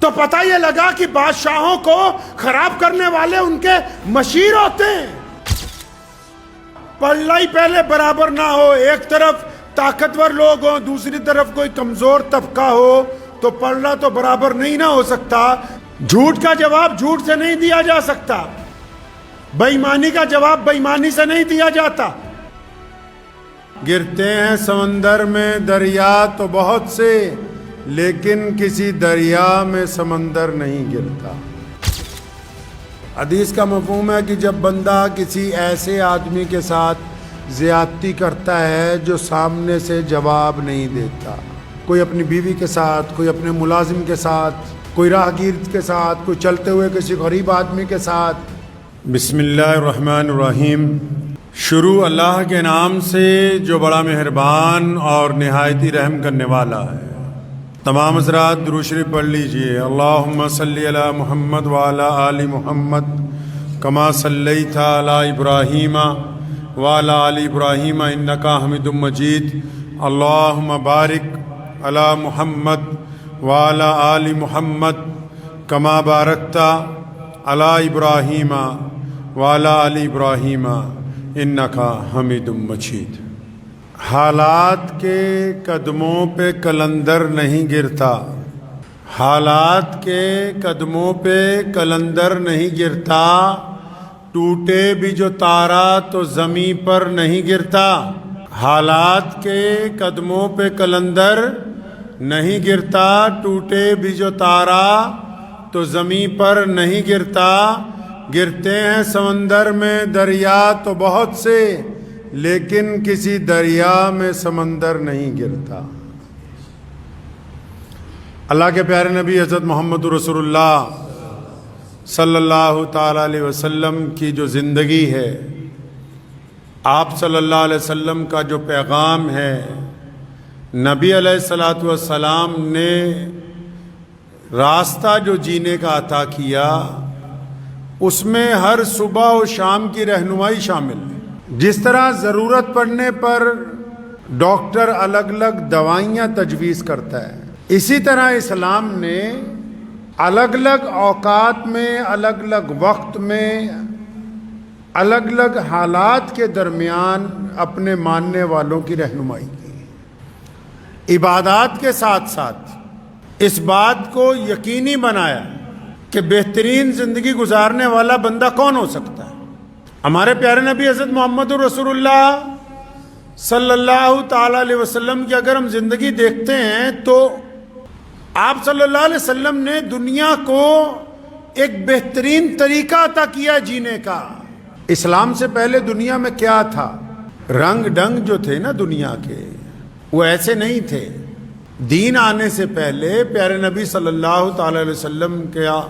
تو پتہ یہ لگا کہ بادشاہوں کو خراب کرنے والے ان کے مشیر ہوتے ہیں۔ پلڑائی پہلے برابر نہ ہو، ایک طرف طاقتور لوگ ہوں، دوسری طرف کوئی کمزور طبقہ ہو، تو پلڑا تو برابر نہیں نہ ہو سکتا۔ جھوٹ کا جواب جھوٹ سے نہیں دیا جا سکتا، بے ایمانی کا جواب بے ایمانی سے نہیں دیا جاتا۔ گرتے ہیں سمندر میں دریا تو بہت سے، لیکن کسی دریا میں سمندر نہیں گرتا۔ حدیث کا مفہوم ہے کہ جب بندہ کسی ایسے آدمی کے ساتھ زیادتی کرتا ہے جو سامنے سے جواب نہیں دیتا، کوئی اپنی بیوی کے ساتھ، کوئی اپنے ملازم کے ساتھ، کوئی راہگیر کے ساتھ، کوئی چلتے ہوئے کسی غریب آدمی کے ساتھ۔ بسم اللہ الرحمن الرحیم۔ شروع اللہ کے نام سے جو بڑا مہربان اور نہایتی رحم کرنے والا ہے۔ تمام حضرات درود شریف پڑھ لیجئے۔ اللہم صلی علی محمد وعلی آل محمد کما صلیت علی ابراہیم وعلی آل ابراہیم انکا حمید مجید۔ اللہم بارک علی محمد وعلی آل محمد کما بارکت علی ابراہیم وعلی آل ابراہیم انکا حمید مجید۔ حالات کے قدموں پہ کلندر نہیں گرتا، حالات کے قدموں پہ کلندر نہیں گرتا، ٹوٹے بھی جو تارا تو زمین پر نہیں گرتا۔ حالات کے قدموں پہ کلندر نہیں گرتا، ٹوٹے بھی جو تارا تو زمین پر نہیں گرتا۔ گرتے ہیں سمندر میں دریا تو بہت سے، لیکن کسی دریا میں سمندر نہیں گرتا۔ اللہ کے پیارے نبی حضرت محمد رسول اللہ صلی اللہ تعالیٰ علیہ وسلم کی جو زندگی ہے، آپ صلی اللہ علیہ وسلم کا جو پیغام ہے، نبی علیہ الصلوۃ والسلام نے راستہ جو جینے کا عطا کیا، اس میں ہر صبح و شام کی رہنمائی شامل ہے۔ جس طرح ضرورت پڑنے پر ڈاکٹر الگ الگ دوائیاں تجویز کرتا ہے، اسی طرح اسلام نے الگ الگ اوقات میں، الگ الگ وقت میں، الگ الگ حالات کے درمیان اپنے ماننے والوں کی رہنمائی کی۔ عبادات کے ساتھ ساتھ اس بات کو یقینی بنایا کہ بہترین زندگی گزارنے والا بندہ کون ہو سکتا ہے۔ ہمارے پیارے نبی حضرت محمد رسول اللہ صلی اللہ تعالیٰ علیہ وسلم کی اگر ہم زندگی دیکھتے ہیں تو آپ صلی اللہ علیہ وسلم نے دنیا کو ایک بہترین طریقہ عطا کیا جینے کا۔ اسلام سے پہلے دنیا میں کیا تھا؟ رنگ ڈنگ جو تھے نا دنیا کے، وہ ایسے نہیں تھے۔ دین آنے سے پہلے، پیارے نبی صلی اللہ تعالیٰ علیہ وسلم کا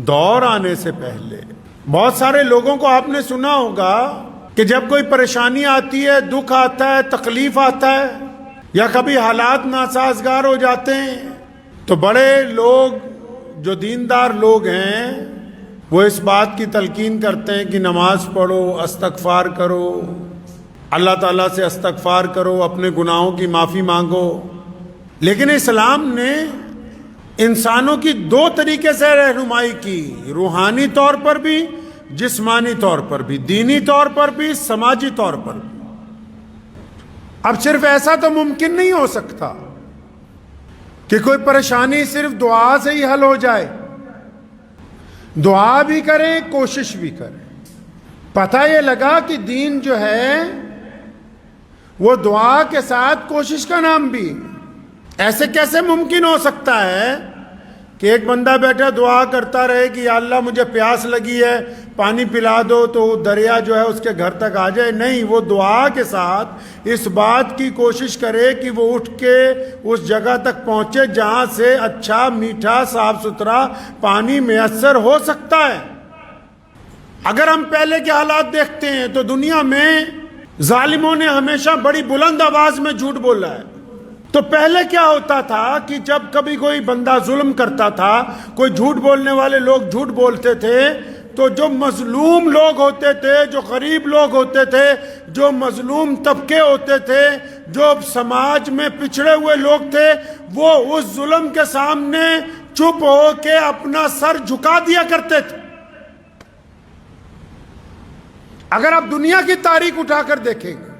دور آنے سے پہلے، بہت سارے لوگوں کو آپ نے سنا ہوگا کہ جب کوئی پریشانی آتی ہے، دکھ آتا ہے، تکلیف آتا ہے، یا کبھی حالات ناسازگار ہو جاتے ہیں، تو بڑے لوگ جو دیندار لوگ ہیں وہ اس بات کی تلقین کرتے ہیں کہ نماز پڑھو، استغفار کرو، اللہ تعالیٰ سے استغفار کرو، اپنے گناہوں کی معافی مانگو۔ لیکن اسلام نے انسانوں کی دو طریقے سے رہنمائی کی، روحانی طور پر بھی، جسمانی طور پر بھی، دینی طور پر بھی، سماجی طور پر بھی۔ اب صرف ایسا تو ممکن نہیں ہو سکتا کہ کوئی پریشانی صرف دعا سے ہی حل ہو جائے۔ دعا بھی کریں، کوشش بھی کریں۔ پتہ یہ لگا کہ دین جو ہے وہ دعا کے ساتھ کوشش کا نام بھی۔ ایسے کیسے ممکن ہو سکتا ہے کہ ایک بندہ بیٹھا دعا کرتا رہے کہ یا اللہ مجھے پیاس لگی ہے، پانی پلا دو، تو دریا جو ہے اس کے گھر تک آ جائے؟ نہیں، وہ دعا کے ساتھ اس بات کی کوشش کرے کہ وہ اٹھ کے اس جگہ تک پہنچے جہاں سے اچھا، میٹھا، صاف ستھرا پانی میسر ہو سکتا ہے۔ اگر ہم پہلے کے حالات دیکھتے ہیں تو دنیا میں ظالموں نے ہمیشہ بڑی بلند آواز میں جھوٹ بولا ہے۔ تو پہلے کیا ہوتا تھا کہ جب کبھی کوئی بندہ ظلم کرتا تھا، کوئی جھوٹ بولنے والے لوگ جھوٹ بولتے تھے، تو جو مظلوم لوگ ہوتے تھے، جو غریب لوگ ہوتے تھے، جو مظلوم طبقے ہوتے تھے، جو سماج میں پچھڑے ہوئے لوگ تھے، وہ اس ظلم کے سامنے چپ ہو کے اپنا سر جھکا دیا کرتے تھے. اگر آپ دنیا کی تاریخ اٹھا کر دیکھیں گے،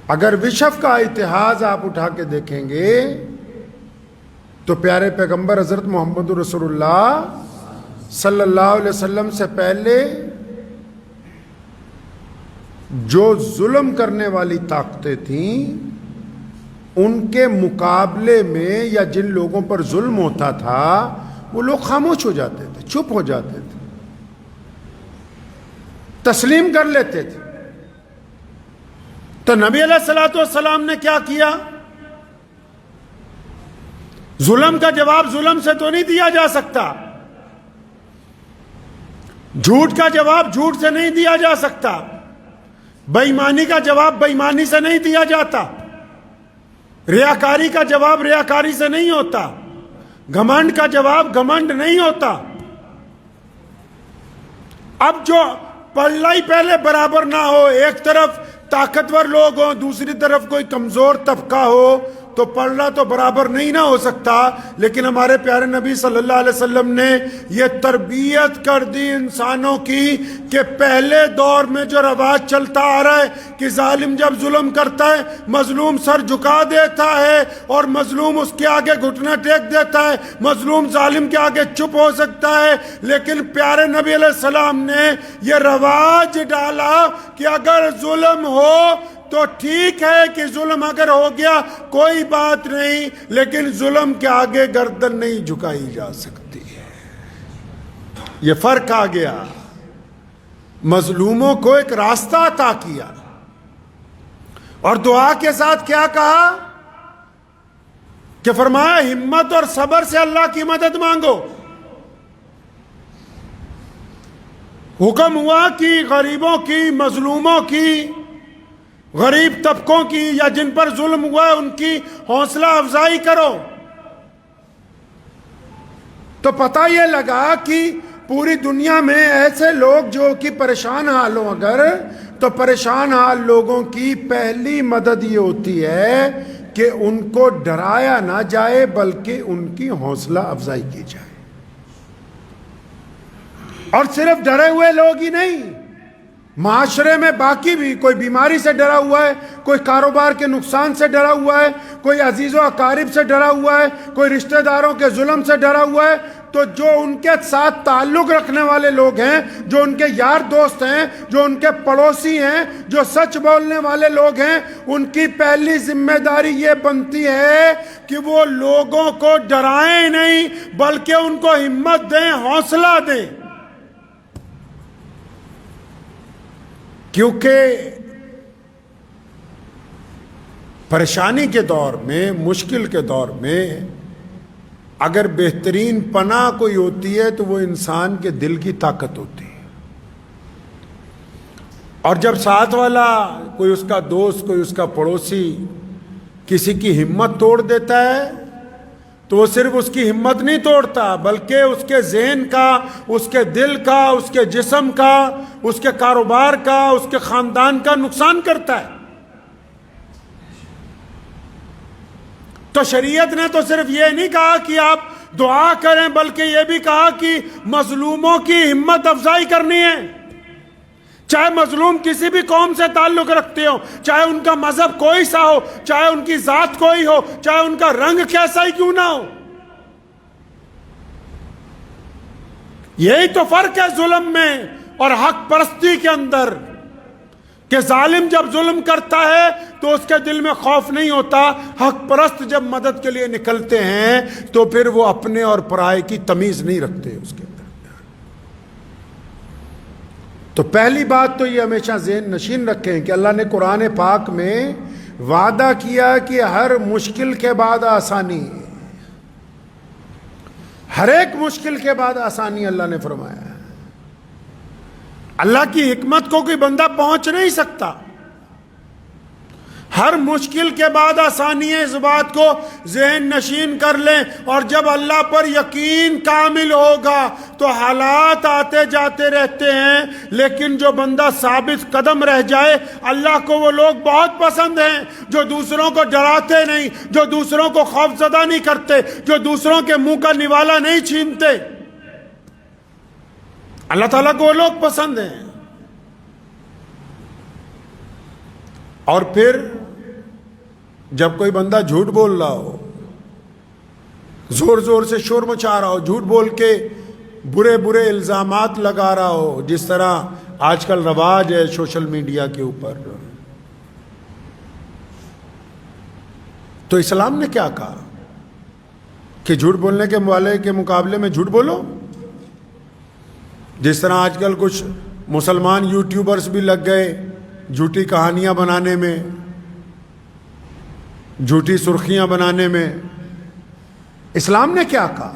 اگر وشو کا اتہاس آپ اٹھا کے دیکھیں گے تو پیارے پیغمبر حضرت محمد رسول اللہ صلی اللہ علیہ وسلم سے پہلے جو ظلم کرنے والی طاقتیں تھیں ان کے مقابلے میں یا جن لوگوں پر ظلم ہوتا تھا وہ لوگ خاموش ہو جاتے تھے، چپ ہو جاتے تھے، تسلیم کر لیتے تھے. تو نبی علیہ الصلوۃ والسلام نے کیا کیا؟ ظلم کا جواب ظلم سے تو نہیں دیا جا سکتا، جھوٹ کا جواب جھوٹ سے نہیں دیا جا سکتا، بے ایمانی کا جواب بے ایمانی سے نہیں دیا جاتا، ریاکاری کا جواب ریاکاری سے نہیں ہوتا، گھمنڈ کا جواب گھمنڈ نہیں ہوتا. اب جو پلڑا ہی پہلے برابر نہ ہو، ایک طرف طاقتور لوگ ہوں دوسری طرف کوئی کمزور طبقہ ہو تو پلڑا تو برابر نہیں نہ ہو سکتا. لیکن ہمارے پیارے نبی صلی اللہ علیہ وسلم نے یہ تربیت کر دی انسانوں کی کہ پہلے دور میں جو رواج چلتا آ رہا ہے کہ ظالم جب ظلم کرتا ہے مظلوم سر جھکا دیتا ہے اور مظلوم اس کے آگے گھٹنا ٹیک دیتا ہے، مظلوم ظالم کے آگے چپ ہو سکتا ہے. لیکن پیارے نبی علیہ السلام نے یہ رواج ڈالا کہ اگر ظلم ہو تو ٹھیک ہے کہ ظلم اگر ہو گیا کوئی بات نہیں، لیکن ظلم کے آگے گردن نہیں جھکائی جا سکتی ہے. یہ فرق آ گیا. مظلوموں کو ایک راستہ عطا کیا اور دعا کے ساتھ کیا کہا کہ فرمایا ہمت اور صبر سے اللہ کی مدد مانگو. حکم ہوا کہ غریبوں کی، مظلوموں کی، غریب طبقوں کی یا جن پر ظلم ہوا ہے ان کی حوصلہ افزائی کرو. تو پتہ یہ لگا کہ پوری دنیا میں ایسے لوگ جو کہ پریشان حال ہوں اگر تو پریشان حال لوگوں کی پہلی مدد یہ ہوتی ہے کہ ان کو ڈرایا نہ جائے بلکہ ان کی حوصلہ افزائی کی جائے. اور صرف ڈرے ہوئے لوگ ہی نہیں، معاشرے میں باقی بھی کوئی بیماری سے ڈرا ہوا ہے، کوئی کاروبار کے نقصان سے ڈرا ہوا ہے، کوئی عزیز و اقارب سے ڈرا ہوا ہے، کوئی رشتہ داروں کے ظلم سے ڈرا ہوا ہے، تو جو ان کے ساتھ تعلق رکھنے والے لوگ ہیں، جو ان کے یار دوست ہیں، جو ان کے پڑوسی ہیں، جو سچ بولنے والے لوگ ہیں، ان کی پہلی ذمہ داری یہ بنتی ہے کہ وہ لوگوں کو ڈرائیں نہیں بلکہ ان کو ہمت دیں، حوصلہ دیں. کیونکہ پریشانی کے دور میں، مشکل کے دور میں اگر بہترین پناہ کوئی ہوتی ہے تو وہ انسان کے دل کی طاقت ہوتی ہے. اور جب ساتھ والا، کوئی اس کا دوست، کوئی اس کا پڑوسی کسی کی ہمت توڑ دیتا ہے تو وہ صرف اس کی ہمت نہیں توڑتا بلکہ اس کے ذہن کا، اس کے دل کا، اس کے جسم کا، اس کے کاروبار کا، اس کے خاندان کا نقصان کرتا ہے. تو شریعت نے تو صرف یہ نہیں کہا کہ آپ دعا کریں بلکہ یہ بھی کہا کہ مظلوموں کی ہمت افزائی کرنی ہے. چاہے مظلوم کسی بھی قوم سے تعلق رکھتے ہو، چاہے ان کا مذہب کوئی سا ہو، چاہے ان کی ذات کوئی ہو، چاہے ان کا رنگ کیسا ہی کیوں نہ ہو. یہی تو فرق ہے ظلم میں اور حق پرستی کے اندر کہ ظالم جب ظلم کرتا ہے تو اس کے دل میں خوف نہیں ہوتا، حق پرست جب مدد کے لیے نکلتے ہیں تو پھر وہ اپنے اور پرائے کی تمیز نہیں رکھتے اس کے اندر. تو پہلی بات تو یہ ہمیشہ ذہن نشین رکھیں کہ اللہ نے قرآن پاک میں وعدہ کیا کہ ہر مشکل کے بعد آسانی، ہر ایک مشکل کے بعد آسانی اللہ نے فرمایا ہے. اللہ کی حکمت کو کوئی بندہ پہنچ نہیں سکتا. ہر مشکل کے بعد آسانی ہے، اس بات کو ذہن نشین کر لیں، اور جب اللہ پر یقین کامل ہوگا تو حالات آتے جاتے رہتے ہیں، لیکن جو بندہ ثابت قدم رہ جائے، اللہ کو وہ لوگ بہت پسند ہیں جو دوسروں کو ڈراتے نہیں، جو دوسروں کو خوف زدہ نہیں کرتے، جو دوسروں کے منہ کا نوالا نہیں چھینتے۔ اللہ تعالیٰ کو وہ لوگ پسند ہیں۔ اور پھر جب کوئی بندہ جھوٹ بول رہا ہو، زور زور سے شور مچا رہا ہو، جھوٹ بول کے برے برے الزامات لگا رہا ہو، جس طرح آج کل رواج ہے سوشل میڈیا کے اوپر، تو اسلام نے کیا کہا کہ جھوٹ بولنے کے والے کے مقابلے میں جھوٹ بولو؟ جس طرح آج کل کچھ مسلمان یوٹیوبرز بھی لگ گئے جھوٹی کہانیاں بنانے میں، جھوٹی سرخیاں بنانے میں۔ اسلام نے کیا کہا؟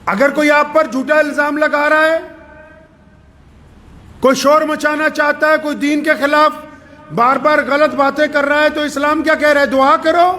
اگر کوئی آپ پر جھوٹا الزام لگا رہا ہے، کوئی شور مچانا چاہتا ہے، کوئی دین کے خلاف بار بار غلط باتیں کر رہا ہے، تو اسلام کیا کہہ رہا ہے؟ دعا کرو،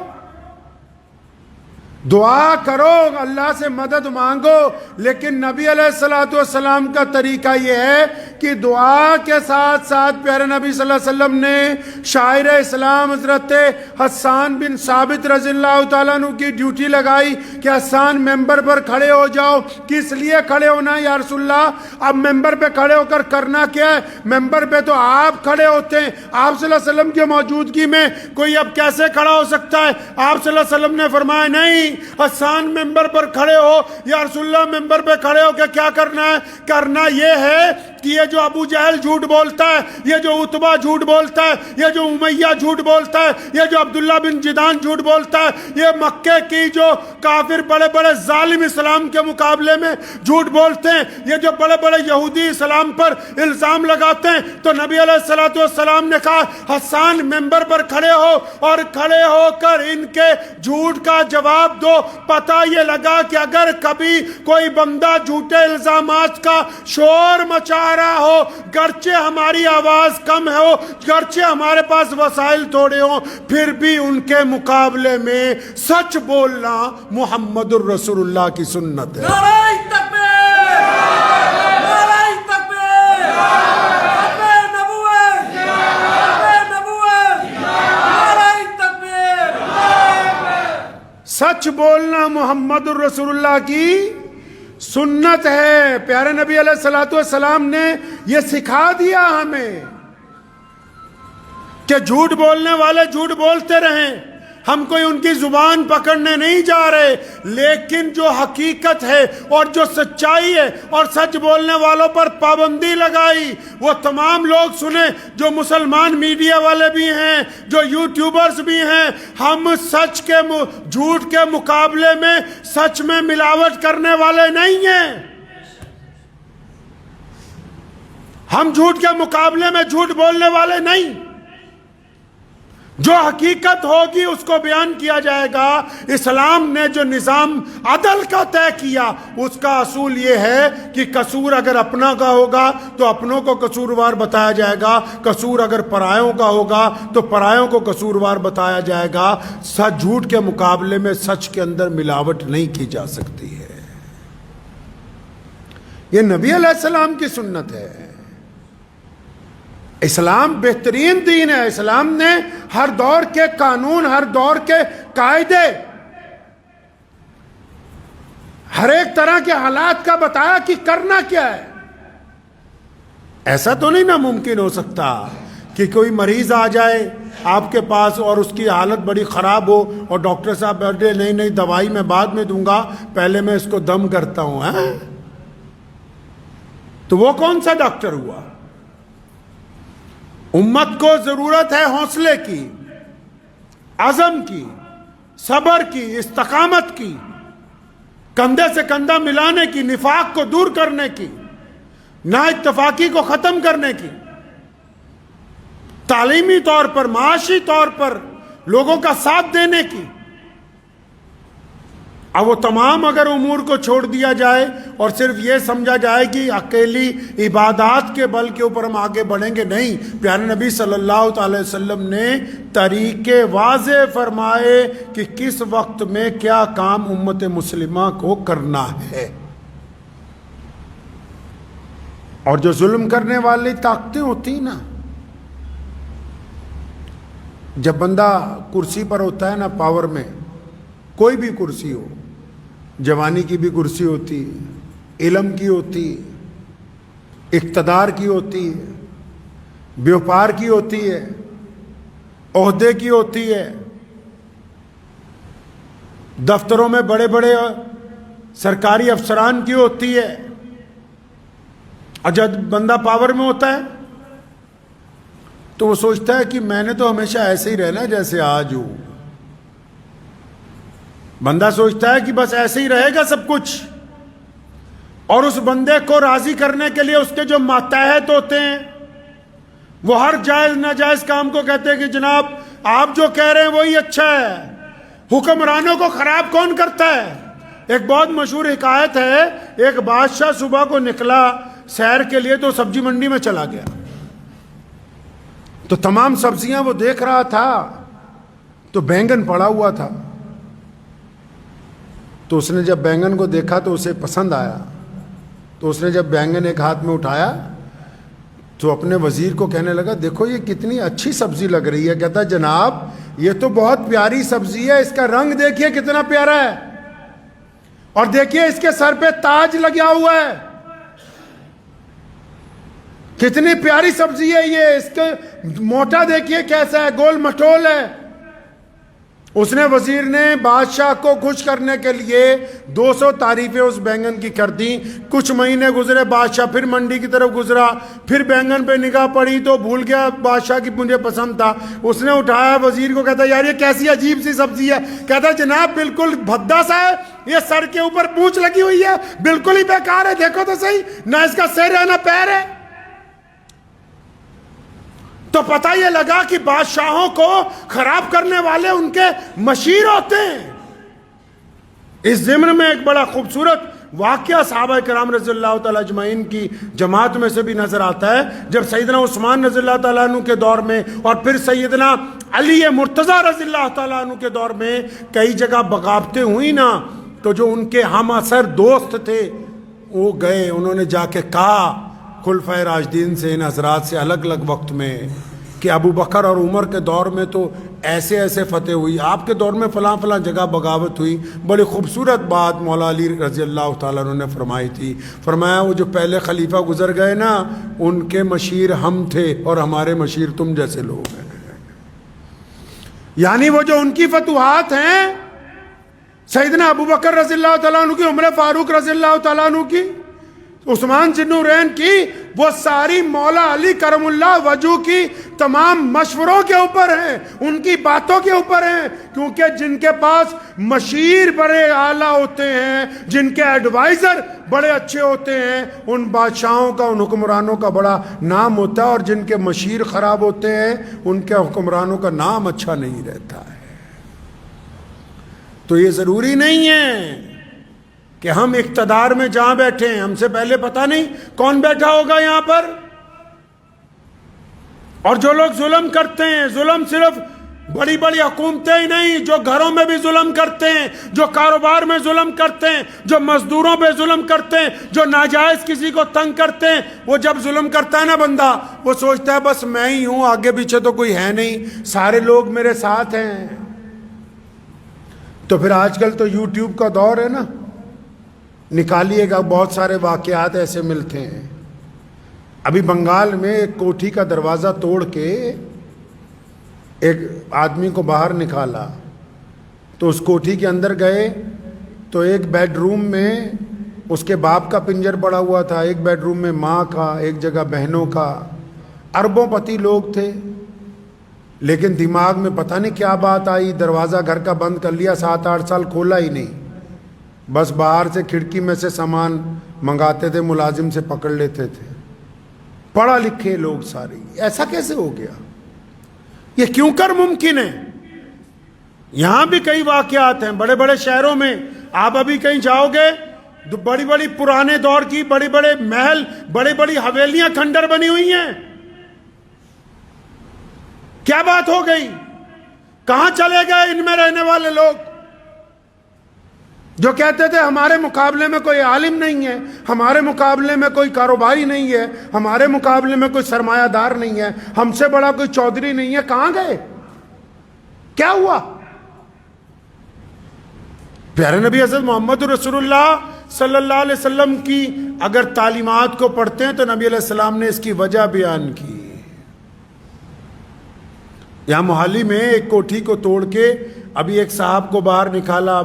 دعا کرو، اللہ سے مدد مانگو۔ لیکن نبی علیہ السلام کا طریقہ یہ ہے کہ دعا کے ساتھ ساتھ پیارے نبی صلی اللہ علیہ وسلم نے شاعر اسلام حضرت حسان بن ثابت رضی اللہ تعالیٰ عنہ کی ڈیوٹی لگائی کہ حسان ممبر پر کھڑے ہو جاؤ۔ کس لیے کھڑے ہونا ہے یا رسول اللہ؟ اب ممبر پہ کھڑے ہو کر کرنا کیا ہے؟ ممبر پہ تو آپ کھڑے ہوتے ہیں، آپ صلی اللہ علیہ وسلم کی موجودگی میں کوئی اب کیسے کھڑا ہو سکتا ہے؟ آپ صلی اللہ علیہ وسلم نے فرمایا نہیں، حسان ممبر پر کھڑے ہو یا رسول اللہ ممبر پہ کھڑے ہو کے کیا کرنا ہے؟ کرنا یہ ہے کہ یہ جو ابو جہل جھوٹ بولتا ہے، یہ جو عتبہ جھوٹ بولتا ہے، یہ جو امیہ جھوٹ بولتا ہے، یہ جو عبداللہ بن جدان جھوٹ بولتا ہے، یہ مکے کی جو کافر بڑے بڑے ظالم اسلام کے مقابلے میں جھوٹ بولتے ہیں، یہ جو بڑے بڑے یہودی اسلام پر الزام لگاتے ہیں، تو نبی علیہ السلام نے کہا حسان ممبر پر کھڑے ہو اور کھڑے ہو کر ان کے جھوٹ کا جواب دو۔ پتہ یہ لگا کہ اگر کبھی کوئی بندہ جھوٹے الزامات کا شور مچا رہا ہو، گرچہ ہماری آواز کم ہو، گرچہ ہمارے پاس وسائل تھوڑے ہوں، پھر بھی ان کے مقابلے میں سچ بولنا محمد الرسول اللہ کی سنت ہے۔ نعرہ تکبیر! نعرہ تکبیر! تکبیر نبوت! تکبیر نبوت! نعرہ تکبیر! سچ بولنا محمد الرسول اللہ کی سنت ہے۔ پیارے نبی علیہ السلام نے یہ سکھا دیا ہمیں کہ جھوٹ بولنے والے جھوٹ بولتے رہیں، ہم کوئی ان کی زبان پکڑنے نہیں جا رہے، لیکن جو حقیقت ہے اور جو سچائی ہے اور سچ بولنے والوں پر پابندی لگائی، وہ تمام لوگ سنیں، جو مسلمان میڈیا والے بھی ہیں، جو یوٹیوبرز بھی ہیں۔ ہم سچ کے جھوٹ کے مقابلے میں سچ میں ملاوٹ کرنے والے نہیں ہیں، ہم جھوٹ کے مقابلے میں جھوٹ بولنے والے نہیں۔ جو حقیقت ہوگی اس کو بیان کیا جائے گا۔ اسلام نے جو نظام عدل کا طے کیا، اس کا اصول یہ ہے کہ قصور اگر اپنا کا ہوگا تو اپنوں کو قصوروار بتایا جائے گا، قصور اگر پرایوں کا ہوگا تو پرایوں کو قصوروار بتایا جائے گا۔ سچ جھوٹ کے مقابلے میں سچ کے اندر ملاوٹ نہیں کی جا سکتی ہے۔ یہ نبی علیہ السلام کی سنت ہے۔ اسلام بہترین دین ہے۔ اسلام نے ہر دور کے قانون، ہر دور کے قاعدے، ہر ایک طرح کے حالات کا بتایا کہ کرنا کیا ہے۔ ایسا تو نہیں ناممکن ہو سکتا کہ کوئی مریض آ جائے آپ کے پاس اور اس کی حالت بڑی خراب ہو اور ڈاکٹر صاحب بیٹھے نہیں دوائی میں بعد میں دوں گا، پہلے میں اس کو دم کرتا ہوں۔ تو وہ کون سا ڈاکٹر ہوا؟ امت کو ضرورت ہے حوصلے کی، عزم کی، صبر کی، استقامت کی، کندھے سے کندھا ملانے کی، نفاق کو دور کرنے کی، نا اتفاقی کو ختم کرنے کی، تعلیمی طور پر، معاشی طور پر لوگوں کا ساتھ دینے کی۔ اب وہ تمام اگر امور کو چھوڑ دیا جائے اور صرف یہ سمجھا جائے کہ اکیلی عبادات کے بل کے اوپر ہم آگے بڑھیں گے، نہیں، پیارے نبی صلی اللہ تعالی وسلم نے طریقے واضح فرمائے کہ کس وقت میں کیا کام امت مسلمہ کو کرنا ہے۔ اور جو ظلم کرنے والی طاقتیں ہوتی نا، جب بندہ کرسی پر ہوتا ہے نا، پاور میں، کوئی بھی کرسی ہو، جوانی کی بھی کرسی ہوتی ہے، علم کی ہوتی ہے، اقتدار کی ہوتی ہے، بیوپار کی ہوتی ہے، عہدے کی ہوتی ہے، دفتروں میں بڑے بڑے سرکاری افسران کی ہوتی ہے۔ اور جب بندہ پاور میں ہوتا ہے تو وہ سوچتا ہے کہ میں نے تو ہمیشہ ایسے ہی رہنا جیسے آج ہوں۔ بندہ سوچتا ہے کہ بس ایسے ہی رہے گا سب کچھ، اور اس بندے کو راضی کرنے کے لیے اس کے جو ماتحت ہوتے ہیں وہ ہر جائز ناجائز کام کو کہتے ہیں کہ جناب آپ جو کہہ رہے ہیں وہی اچھا ہے، حکمرانوں کو خراب کون کرتا ہے۔ ایک بہت مشہور حکایت ہے، ایک بادشاہ صبح کو نکلا سیر کے لیے تو سبزی منڈی میں چلا گیا، تو تمام سبزیاں وہ دیکھ رہا تھا تو بینگن پڑا ہوا تھا، تو اس نے جب بینگن کو دیکھا تو اسے پسند آیا، تو اس نے جب بینگن ایک ہاتھ میں اٹھایا تو اپنے وزیر کو کہنے لگا دیکھو یہ کتنی اچھی سبزی لگ رہی ہے۔ کہتا جناب یہ تو بہت پیاری سبزی ہے، اس کا رنگ دیکھیے کتنا پیارا ہے، اور دیکھیے اس کے سر پہ تاج لگا ہوا ہے، کتنی پیاری سبزی ہے یہ، اس کے موٹا دیکھیے کیسا ہے، گول مٹول ہے۔ اس نے وزیر نے بادشاہ کو خوش کرنے کے لیے 200 تعریفیں اس بینگن کی کر دیں۔ کچھ مہینے گزرے، بادشاہ پھر منڈی کی طرف گزرا، پھر بینگن پہ نگاہ پڑی تو بھول گیا بادشاہ کی مجھے پسند تھا۔ اس نے اٹھایا وزیر کو، کہتا یار یہ کیسی عجیب سی سبزی ہے۔ کہتا جناب بالکل بھدا سا ہے، یہ سر کے اوپر پونچھ لگی ہوئی ہے، بالکل ہی بیکار ہے، دیکھو تو صحیح، نہ اس کا سر ہے نہ پیر ہے۔ تو پتہ یہ لگا کہ بادشاہوں کو خراب کرنے والے ان کے مشیر ہوتے ہیں۔ اس ضمن میں ایک بڑا خوبصورت واقعہ صحابہ کرام رضی اللہ تعالیٰ اجمعین کی جماعت میں سے بھی نظر آتا ہے، جب سیدنا عثمان رضی اللہ تعالیٰ عنہ کے دور میں اور پھر سیدنا علی مرتضیٰ رضی اللہ تعالیٰ عنہ کے دور میں کئی جگہ بغاوتیں ہوئی نا، تو جو ان کے ہم اثر دوست تھے وہ گئے، انہوں نے جا کے کہا خلفائے راشدین سے، ان حضرات سے الگ الگ وقت میں، کہ ابو بکر اور عمر کے دور میں تو ایسے ایسے فتح ہوئی، آپ کے دور میں فلاں فلاں جگہ بغاوت ہوئی۔ بڑی خوبصورت بات مولا علی رضی اللہ تعالیٰ عنہ نے فرمائی تھی، فرمایا وہ جو پہلے خلیفہ گزر گئے نا ان کے مشیر ہم تھے اور ہمارے مشیر تم جیسے لوگ ہیں۔ یعنی وہ جو ان کی فتوحات ہیں، سیدنا ابو بکر رضی اللہ تعالیٰ عنہ کی، عمر فاروق رضی اللہ تعالیٰ عنہ کی، عثمان ذی النورین کی، وہ ساری مولا علی کرم اللہ وجہ کی تمام مشوروں کے اوپر ہیں، ان کی باتوں کے اوپر ہیں، کیونکہ جن کے پاس مشیر بڑے اعلیٰ ہوتے ہیں، جن کے ایڈوائزر بڑے اچھے ہوتے ہیں، ان بادشاہوں کا، ان حکمرانوں کا بڑا نام ہوتا ہے، اور جن کے مشیر خراب ہوتے ہیں ان کے حکمرانوں کا نام اچھا نہیں رہتا ہے۔ تو یہ ضروری نہیں ہے کہ ہم اقتدار میں جہاں بیٹھے ہیں، ہم سے پہلے پتہ نہیں کون بیٹھا ہوگا یہاں پر۔ اور جو لوگ ظلم کرتے ہیں، ظلم صرف بڑی بڑی حکومتیں ہی نہیں، جو گھروں میں بھی ظلم کرتے ہیں، جو کاروبار میں ظلم کرتے ہیں، جو مزدوروں پہ ظلم کرتے ہیں، جو ناجائز کسی کو تنگ کرتے ہیں، وہ جب ظلم کرتا ہے نا بندہ، وہ سوچتا ہے بس میں ہی ہوں، آگے پیچھے تو کوئی ہے نہیں، سارے لوگ میرے ساتھ ہیں۔ تو پھر آج کل تو یوٹیوب کا دور ہے نا، نکالیے گا بہت سارے واقعات ایسے ملتے ہیں۔ ابھی بنگال میں ایک کوٹھی کا دروازہ توڑ کے ایک آدمی کو باہر نکالا، تو اس کوٹھی کے اندر گئے تو ایک بیڈ روم میں اس کے باپ کا پنجر پڑا ہوا تھا، ایک بیڈ روم میں ماں کا، ایک جگہ بہنوں کا، اربوں پتی لوگ تھے، لیکن دماغ میں پتہ نہیں کیا بات آئی، دروازہ گھر کا بند کر لیا، 7-8 سال کھولا ہی نہیں، بس باہر سے کھڑکی میں سے سامان منگاتے تھے، ملازم سے پکڑ لیتے تھے، پڑھا لکھے لوگ سارے۔ ایسا کیسے ہو گیا؟ یہ کیوں کر ممکن ہے؟ یہاں بھی کئی واقعات ہیں، بڑے بڑے شہروں میں آپ ابھی کہیں جاؤ گے بڑی بڑی پرانے دور کی بڑے بڑے محل بڑی بڑی حویلیاں کھنڈر بنی ہوئی ہیں. کیا بات ہو گئی؟ کہاں چلے گئے ان میں رہنے والے لوگ جو کہتے تھے ہمارے مقابلے میں کوئی عالم نہیں ہے, ہمارے مقابلے میں کوئی کاروباری نہیں ہے, ہمارے مقابلے میں کوئی سرمایہ دار نہیں ہے, ہم سے بڑا کوئی چودھری نہیں ہے؟ کہاں گئے؟ کیا ہوا؟ پیارے نبی حضرت محمد رسول اللہ صلی اللہ علیہ وسلم کی اگر تعلیمات کو پڑھتے ہیں تو نبی علیہ السلام نے اس کی وجہ بیان کی. یہاں محالی میں ایک کوٹھی کو توڑ کے ابھی ایک صاحب کو باہر نکالا.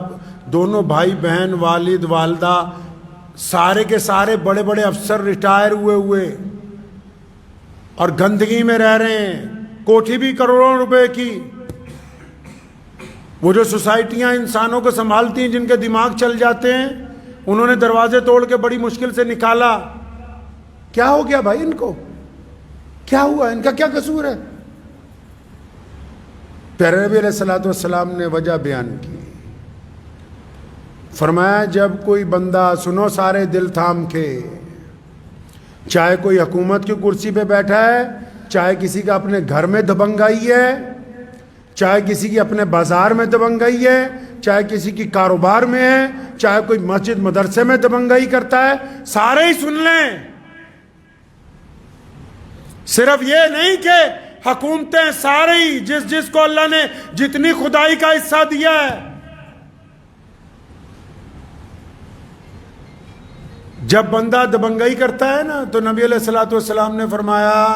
دونوں بھائی بہن, والد والدہ, سارے کے سارے بڑے بڑے افسر ریٹائر ہوئے اور گندگی میں رہ رہے ہیں. کوٹھی بھی کروڑوں روپے کی. وہ جو سوسائٹیاں انسانوں کو سنبھالتی ہیں جن کے دماغ چل جاتے ہیں, انہوں نے دروازے توڑ کے بڑی مشکل سے نکالا. کیا ہو گیا بھائی ان کو؟ کیا ہوا؟ ان کا کیا قصور ہے؟ پیارے نبی علیہ الصلوۃ والسلام نے وجہ بیان کی. فرمایا جب کوئی بندہ, سنو سارے دل تھام کے, چاہے کوئی حکومت کی کرسی پہ بیٹھا ہے, چاہے کسی کا اپنے گھر میں دبنگائی ہے, چاہے کسی کی اپنے بازار میں دبنگائی ہے, چاہے کسی کی کاروبار میں ہے, چاہے کوئی مسجد مدرسے میں دبنگائی کرتا ہے, سارے ہی سن لیں. صرف یہ نہیں کہ حکومتیں سارے ہی, جس کو اللہ نے جتنی خدائی کا حصہ دیا ہے, جب بندہ دبنگائی کرتا ہے نا تو نبی علیہ الصلوۃ والسلام نے فرمایا,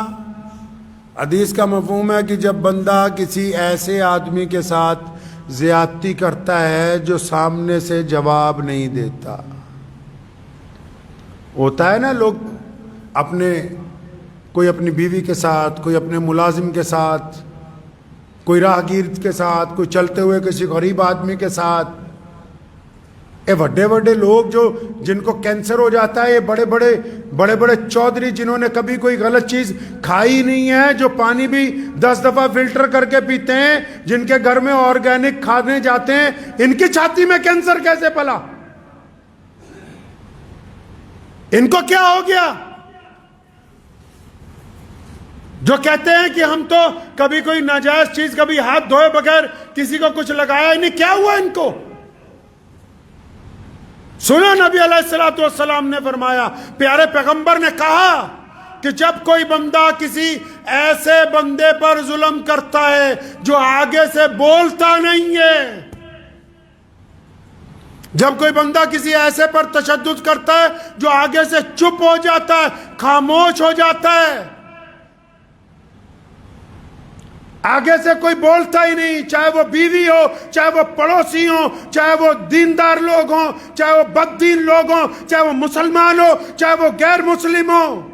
حدیث کا مفہوم ہے کہ جب بندہ کسی ایسے آدمی کے ساتھ زیادتی کرتا ہے جو سامنے سے جواب نہیں دیتا. ہوتا ہے نا لوگ کوئی اپنی بیوی کے ساتھ, کوئی اپنے ملازم کے ساتھ, کوئی راہگیر کے ساتھ, کوئی چلتے ہوئے کسی غریب آدمی کے ساتھ. اے بڑے بڑے لوگ جن کو کینسر ہو جاتا ہے, یہ بڑے بڑے چودھری جنہوں نے کبھی کوئی غلط چیز کھائی نہیں ہے, جو پانی بھی 10 دفعہ فلٹر کر کے پیتے ہیں, جن کے گھر میں آرگینک کھانے جاتے ہیں, ان کی چھاتی میں کینسر کیسے پلا؟ ان کو کیا ہو گیا جو کہتے ہیں کہ ہم تو کبھی کوئی ناجائز چیز, کبھی ہاتھ دھوئے بغیر کسی کو کچھ لگایا ہی نہیں؟ کیا ہوا ان کو؟ سنو نبی علیہ الصلوۃ والسلام نے فرمایا, پیارے پیغمبر نے کہا کہ جب کوئی بندہ کسی ایسے بندے پر ظلم کرتا ہے جو آگے سے بولتا نہیں ہے, جب کوئی بندہ کسی ایسے پر تشدد کرتا ہے جو آگے سے چپ ہو جاتا ہے, خاموش ہو جاتا ہے, آگے سے کوئی بولتا ہی نہیں, چاہے وہ بیوی ہو, چاہے وہ پڑوسی ہو, چاہے وہ دیندار لوگ ہوں, چاہے وہ بددین لوگ ہوں, چاہے وہ مسلمان ہو, چاہے وہ غیر مسلم ہو,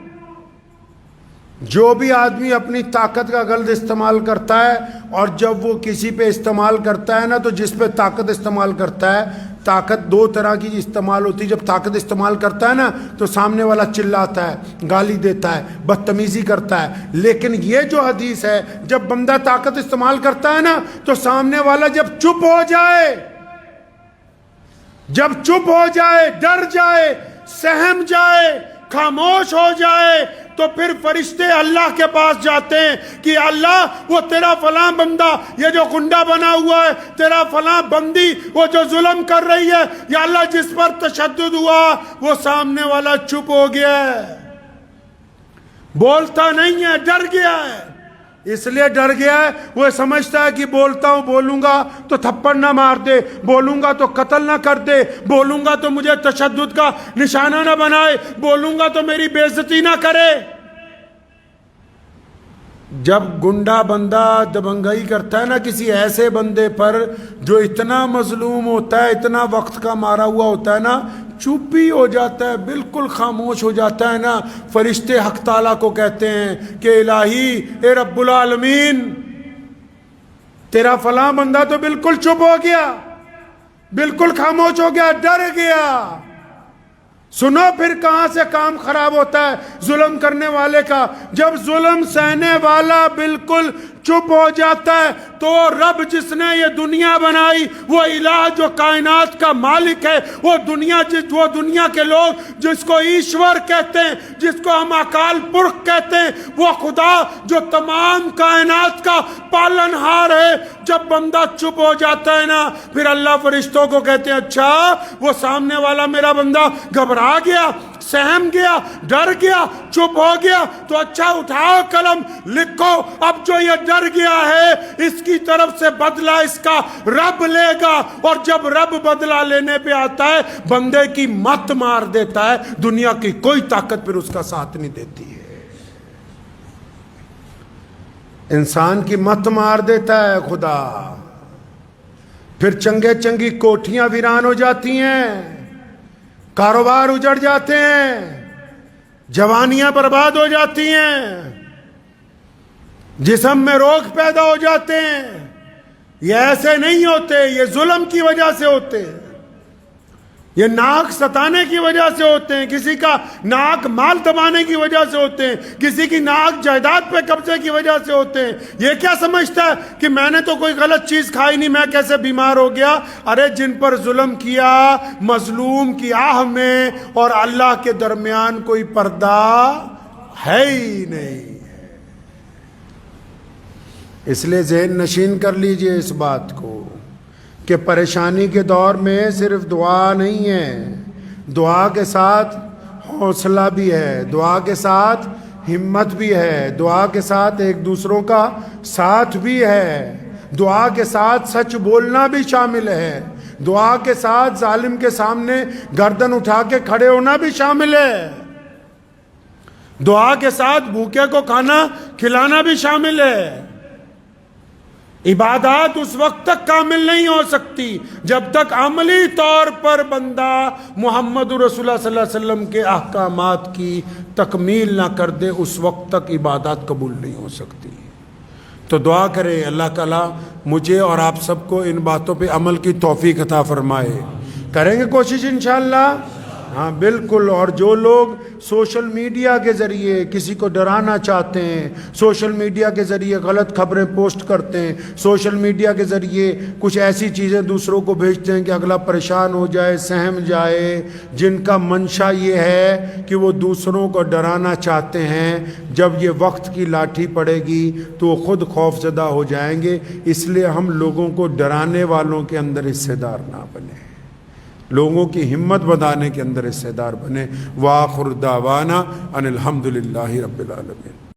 جو بھی آدمی اپنی طاقت کا غلط استعمال کرتا ہے, اور جب وہ کسی پہ استعمال کرتا ہے نا تو جس پہ طاقت استعمال کرتا ہے, طاقت 2 طرح کی استعمال ہوتی ہے. جب طاقت استعمال کرتا ہے نا تو سامنے والا چلاتا ہے, گالی دیتا ہے, بدتمیزی کرتا ہے. لیکن یہ جو حدیث ہے, جب بندہ طاقت استعمال کرتا ہے نا تو سامنے والا جب چپ ہو جائے, ڈر جائے, سہم جائے, خاموش ہو جائے, تو پھر فرشتے اللہ کے پاس جاتے ہیں کہ اللہ وہ تیرا فلاں بندہ, یہ جو گنڈا بنا ہوا ہے, تیرا فلاں بندی وہ جو ظلم کر رہی ہے, یا اللہ جس پر تشدد ہوا وہ سامنے والا چپ ہو گیا ہے, بولتا نہیں ہے, ڈر گیا ہے. اس لیے ڈر گیا ہے, وہ سمجھتا ہے کہ بولوں گا تو تھپڑ نہ مار دے, بولوں گا تو قتل نہ کر دے, بولوں گا تو مجھے تشدد کا نشانہ نہ بنائے, بولوں گا تو میری بے عزتی نہ کرے. جب گنڈا بندہ دبنگائی کرتا ہے نا کسی ایسے بندے پر جو اتنا مظلوم ہوتا ہے, اتنا وقت کا مارا ہوا ہوتا ہے نا, چپ ہی ہو جاتا ہے, بالکل خاموش ہو جاتا ہے نا, فرشتے حق تعالیٰ کو کہتے ہیں کہ الہی, اے رب العالمین, تیرا فلاں بندہ تو بالکل چپ ہو گیا, بالکل خاموش ہو گیا, ڈر گیا. سنو پھر کہاں سے کام خراب ہوتا ہے ظلم کرنے والے کا, جب ظلم سہنے والا بالکل چپ ہو جاتا ہے تو رب جس نے یہ دنیا بنائی، وہ الہ جو کائنات کا مالک ہے، وہ دنیا کے لوگ جس کو ایشور کہتے ہیں، جس کو ہم اکال پرخ کہتے ہیں، وہ خدا جو تمام کائنات کا پالنہار ہے، جب بندہ چپ ہو جاتا ہے نا، پھر اللہ فرشتوں کو کہتے ہیں اچھا وہ سامنے والا میرا بندہ گھبرا گیا، سہم گیا، ڈر گیا، چپ ہو گیا، تو اچھا اٹھاؤ قلم، لکھو اب جو یہ ڈر گیا ہے اس کی طرف سے بدلہ اس کا رب لے گا، اور جب رب بدلہ لینے پہ آتا ہے بندے کی مت مار دیتا ہے، دنیا کی کوئی طاقت پھر اس کا ساتھ نہیں دیتی ہے، انسان کی مت مار دیتا ہے خدا، پھر چنگی کوٹھیاں ویران ہو جاتی ہیں، کاروبار اجڑ جاتے ہیں، جوانیاں برباد ہو جاتی ہیں، جسم میں روگ پیدا ہو جاتے ہیں۔ یہ ایسے نہیں ہوتے، یہ ظلم کی وجہ سے ہوتے ہیں، یہ ناک ستانے کی وجہ سے ہوتے ہیں، کسی کا ناک مال دبانے کی وجہ سے ہوتے ہیں، کسی کی ناک جائیداد پہ قبضے کی وجہ سے ہوتے ہیں۔ یہ کیا سمجھتا ہے کہ میں نے تو کوئی غلط چیز کھائی نہیں، میں کیسے بیمار ہو گیا؟ ارے جن پر ظلم کیا، مظلوم کی آہ میں اور اللہ کے درمیان کوئی پردہ ہے ہی نہیں۔ اس لیے ذہن نشین کر لیجئے اس بات کو کہ پریشانی کے دور میں صرف دعا نہیں ہے، دعا کے ساتھ حوصلہ بھی ہے، دعا کے ساتھ ہمت بھی ہے، دعا کے ساتھ ایک دوسروں کا ساتھ بھی ہے، دعا کے ساتھ سچ بولنا بھی شامل ہے، دعا کے ساتھ ظالم کے سامنے گردن اٹھا کے کھڑے ہونا بھی شامل ہے، دعا کے ساتھ بھوکے کو کھانا کھلانا بھی شامل ہے۔ عبادات اس وقت تک کامل نہیں ہو سکتی جب تک عملی طور پر بندہ محمد رسول اللہ صلی اللہ علیہ وسلم کے احکامات کی تکمیل نہ کر دے، اس وقت تک عبادات قبول نہیں ہو سکتی۔ تو دعا کریں اللہ تعالیٰ مجھے اور آپ سب کو ان باتوں پہ عمل کی توفیق عطا فرمائے۔ کریں گے کوشش انشاءاللہ؟ ہاں بالکل۔ اور جو لوگ سوشل میڈیا کے ذریعے کسی کو ڈرانا چاہتے ہیں، سوشل میڈیا کے ذریعے غلط خبریں پوسٹ کرتے ہیں، سوشل میڈیا کے ذریعے کچھ ایسی چیزیں دوسروں کو بھیجتے ہیں کہ اگلا پریشان ہو جائے، سہم جائے، جن کا منشا یہ ہے کہ وہ دوسروں کو ڈرانا چاہتے ہیں، جب یہ وقت کی لاٹھی پڑے گی تو وہ خود خوف زدہ ہو جائیں گے۔ اس لیے ہم لوگوں کو ڈرانے والوں کے اندر حصے دار نہ بنیں، لوگوں کی ہمت بڑھانے کے اندر حصے دار بنے۔ وآخر دعوانا ان الحمدللہ رب العالمین۔